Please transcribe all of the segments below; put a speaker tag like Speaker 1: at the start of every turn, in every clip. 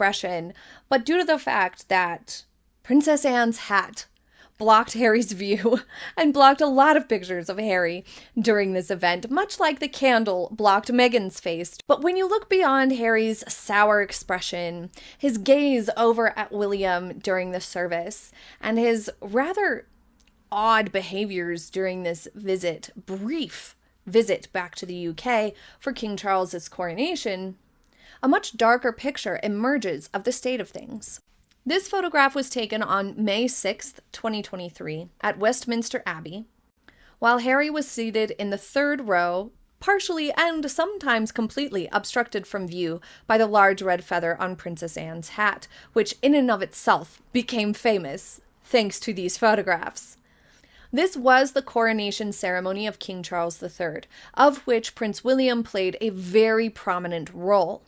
Speaker 1: expression, but due to the fact that Princess Anne's hat blocked Harry's view and blocked a lot of pictures of Harry during this event, much like the candle blocked Meghan's face. But when you look beyond Harry's sour expression, his gaze over at William during the service, and his rather odd behaviors during this brief visit back to the UK for King Charles's coronation, a much darker picture emerges of the state of things. This photograph was taken on May 6th, 2023, at Westminster Abbey, while Harry was seated in the third row, partially and sometimes completely obstructed from view by the large red feather on Princess Anne's hat, which in and of itself became famous thanks to these photographs. This was the coronation ceremony of King Charles III, of which Prince William played a very prominent role.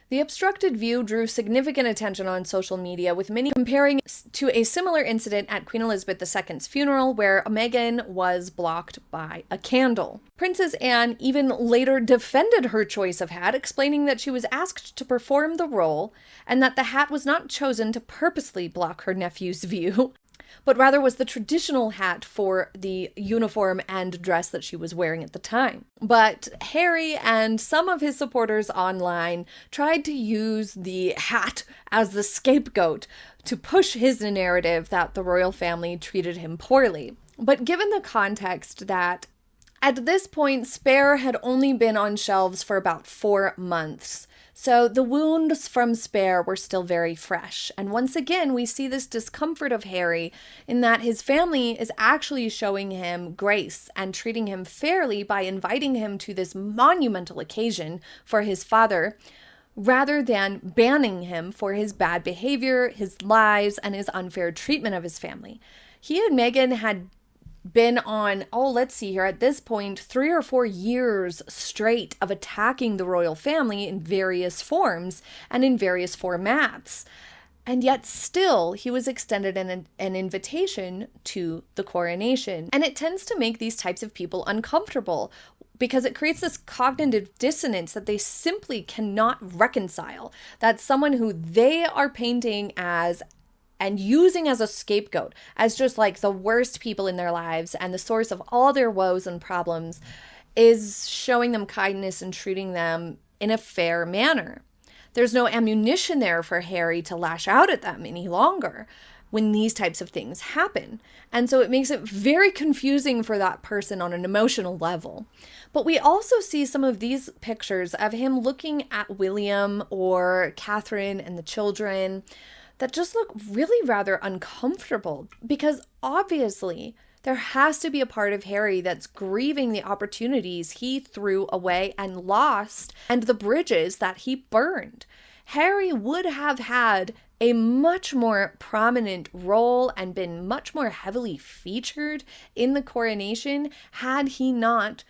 Speaker 1: The obstructed view drew significant attention on social media, with many comparing to a similar incident at Queen Elizabeth II's funeral, where Meghan was blocked by a candle. Princess Anne even later defended her choice of hat, explaining that she was asked to perform the role and that the hat was not chosen to purposely block her nephew's view, but rather was the traditional hat for the uniform and dress that she was wearing at the time. But Harry and some of his supporters online tried to use the hat as the scapegoat to push his narrative that the royal family treated him poorly. But given the context that at this point, Spare had only been on shelves for about 4 months, so the wounds from Spare were still very fresh. And once again, we see this discomfort of Harry in that his family is actually showing him grace and treating him fairly by inviting him to this monumental occasion for his father, rather than banning him for his bad behavior, his lies, and his unfair treatment of his family. He and Meghan had been on, at this point, 3 or 4 years straight of attacking the royal family in various forms and in various formats. And yet still, he was extended an invitation to the coronation. And it tends to make these types of people uncomfortable because it creates this cognitive dissonance that they simply cannot reconcile. That someone who they are painting as and using as a scapegoat, as just like the worst people in their lives and the source of all their woes and problems, is showing them kindness and treating them in a fair manner. There's no ammunition there for Harry to lash out at them any longer when these types of things happen. And so it makes it very confusing for that person on an emotional level. But we also see some of these pictures of him looking at William or Catherine and the children that just look really rather uncomfortable, because obviously there has to be a part of Harry that's grieving the opportunities he threw away and lost and the bridges that he burned. Harry would have had a much more prominent role and been much more heavily featured in the coronation had he not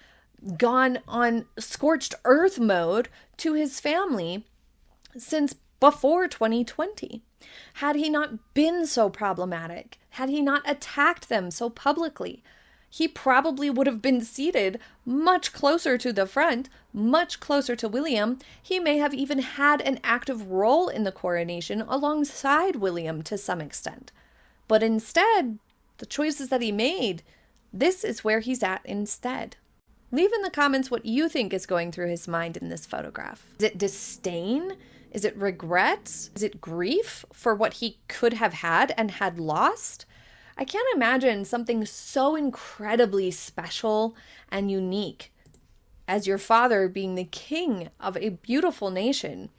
Speaker 1: gone on scorched earth mode to his family since before 2020. Had he not been so problematic, had he not attacked them so publicly, he probably would have been seated much closer to the front, much closer to William. He may have even had an active role in the coronation alongside William to some extent. But instead, the choices that he made, this is where he's at instead. Leave in the comments what you think is going through his mind in this photograph. Is it disdain? Is it regret? Is it grief for what he could have had and had lost? I can't imagine something so incredibly special and unique as your father being the king of a beautiful nation,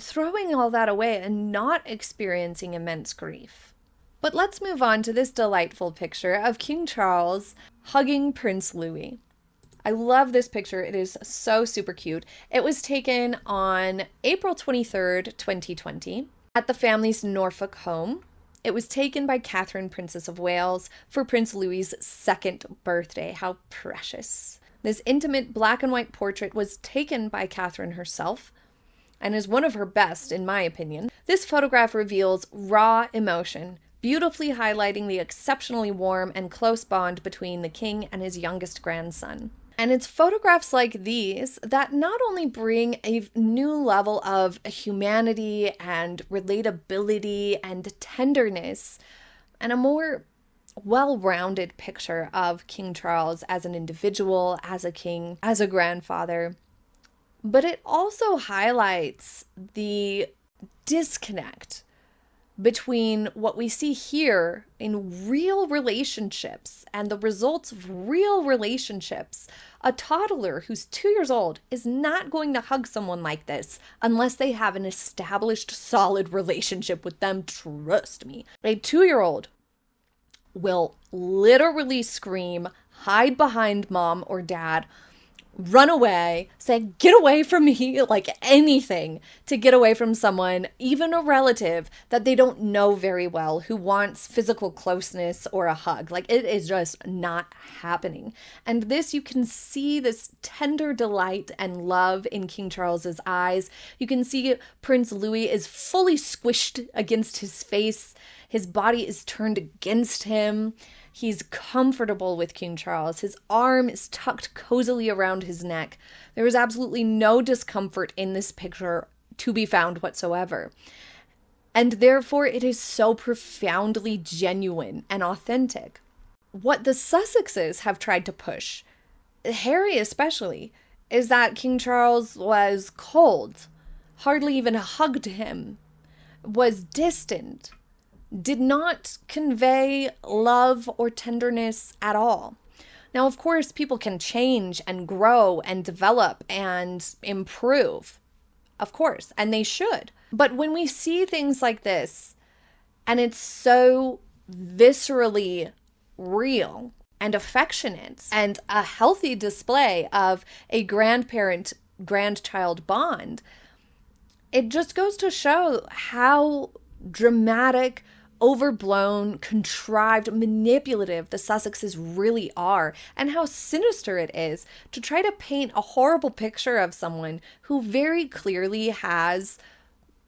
Speaker 1: throwing all that away and not experiencing immense grief. But let's move on to this delightful picture of King Charles hugging Prince Louis. I love this picture. It is so super cute. It was taken on April 23rd, 2020 at the family's Norfolk home. It was taken by Catherine, Princess of Wales, for Prince Louis's 2nd birthday. How precious. This intimate black and white portrait was taken by Catherine herself and is one of her best, in my opinion. This photograph reveals raw emotion, beautifully highlighting the exceptionally warm and close bond between the king and his youngest grandson. And it's photographs like these that not only bring a new level of humanity and relatability and tenderness and a more well-rounded picture of King Charles as an individual, as a king, as a grandfather, but it also highlights the disconnect between what we see here in real relationships and the results of real relationships. A toddler who's 2 years old is not going to hug someone like this unless they have an established, solid relationship with them. Trust me. A 2-year-old will literally scream, hide behind mom or dad, run away, say, get away from me, like anything to get away from someone, even a relative that they don't know very well who wants physical closeness or a hug. Like, it is just not happening. And this, you can see this tender delight and love in King Charles's eyes. You can see Prince Louis is fully squished against his face. His body is turned against him. He's comfortable with King Charles. His arm is tucked cozily around his neck. There is absolutely no discomfort in this picture to be found whatsoever. And therefore, it is so profoundly genuine and authentic. What the Sussexes have tried to push, Harry especially, is that King Charles was cold, hardly even hugged him, was distant, did not convey love or tenderness at all. Now, of course, people can change and grow and develop and improve. Of course, and they should. But when we see things like this, and it's so viscerally real and affectionate and a healthy display of a grandparent-grandchild bond, it just goes to show how dramatic, overblown, contrived, manipulative the Sussexes really are, and how sinister it is to try to paint a horrible picture of someone who very clearly has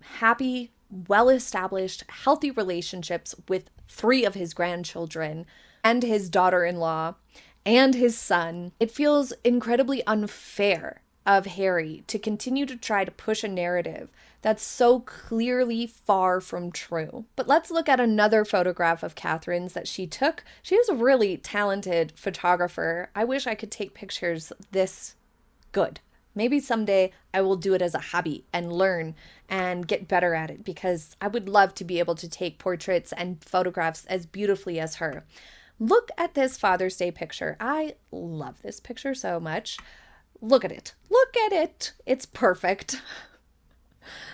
Speaker 1: happy, well-established, healthy relationships with 3 of his grandchildren and his daughter-in-law and his son. It feels incredibly unfair of Harry to continue to try to push a narrative that's so clearly far from true. But let's look at another photograph of Catherine's that she took. She is a really talented photographer. I wish I could take pictures this good. Maybe someday I will do it as a hobby and learn and get better at it, because I would love to be able to take portraits and photographs as beautifully as her. Look at this Father's Day picture. I love this picture so much. Look at it. Look at it. It's perfect.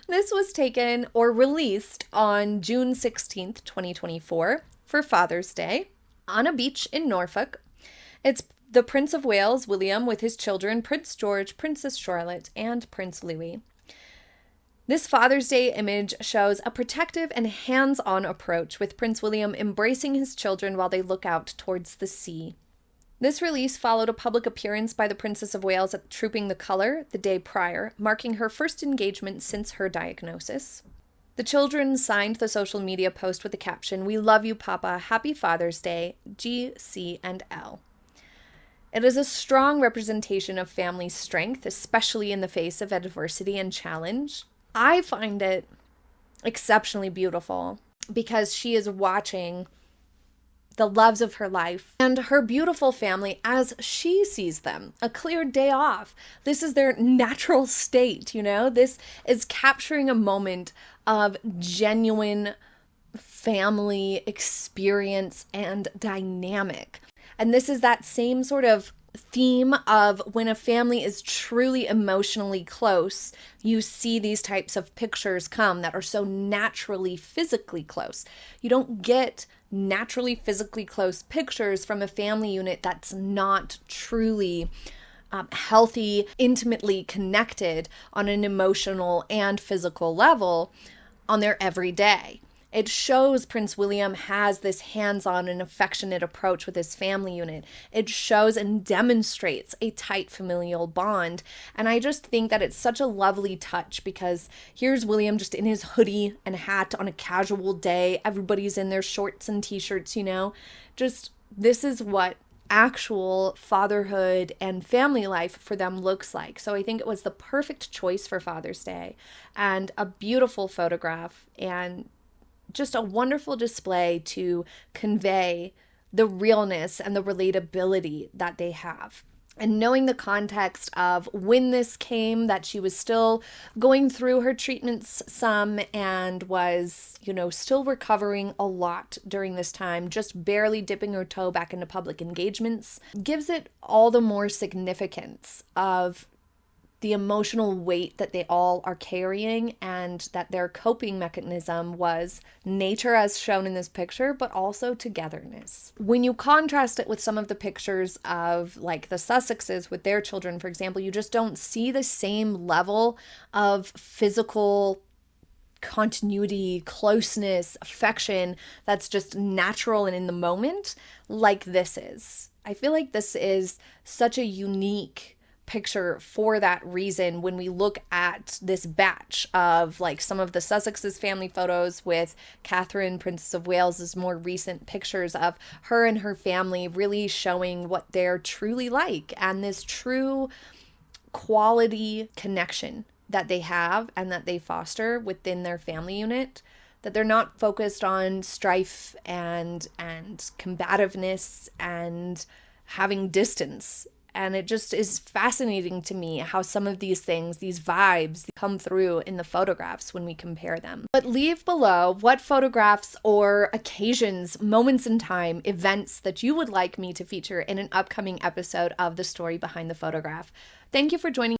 Speaker 1: This was taken or released on June 16th, 2024 for Father's Day on a beach in Norfolk. It's the Prince of Wales, William, with his children, Prince George, Princess Charlotte, and Prince Louis. This Father's Day image shows a protective and hands-on approach, with Prince William embracing his children while they look out towards the sea. This release followed a public appearance by the Princess of Wales at Trooping the Colour the day prior, marking her first engagement since her diagnosis. The children signed the social media post with the caption, "We love you, Papa. Happy Father's Day, G, C, and L." It is a strong representation of family strength, especially in the face of adversity and challenge. I find it exceptionally beautiful because she is watching the loves of her life and her beautiful family as she sees them. A clear day off. This is their natural state, you know? This is capturing a moment of genuine family experience and dynamic. And this is that same sort of theme of when a family is truly emotionally close, you see these types of pictures come that are so naturally physically close. You don't get naturally physically close pictures from a family unit that's not truly healthy, intimately connected on an emotional and physical level on their everyday. It shows Prince William has this hands-on and affectionate approach with his family unit. It shows and demonstrates a tight familial bond. And I just think that it's such a lovely touch, because here's William just in his hoodie and hat on a casual day. Everybody's in their shorts and t-shirts, you know. Just, this is what actual fatherhood and family life for them looks like. So I think it was the perfect choice for Father's Day, and a beautiful photograph, and just a wonderful display to convey the realness and the relatability that they have. And knowing the context of when this came, that she was still going through her treatments some and was, still recovering a lot during this time, just barely dipping her toe back into public engagements, gives it all the more significance of the emotional weight that they all are carrying, and that their coping mechanism was nature as shown in this picture, but also togetherness. When you contrast it with some of the pictures of like the Sussexes with their children, for example, you just don't see the same level of physical continuity, closeness, affection that's just natural and in the moment like this is. I feel like this is such a unique picture for that reason. When we look at this batch of like some of the Sussex's family photos with Catherine, Princess of Wales's more recent pictures of her and her family, really showing what they're truly like, and this true quality connection that they have and that they foster within their family unit, that they're not focused on strife and combativeness and having distance. And it just is fascinating to me how some of these things, these vibes, come through in the photographs when we compare them. But leave below what photographs or occasions, moments in time, events that you would like me to feature in an upcoming episode of The Story Behind the Photograph. Thank you for joining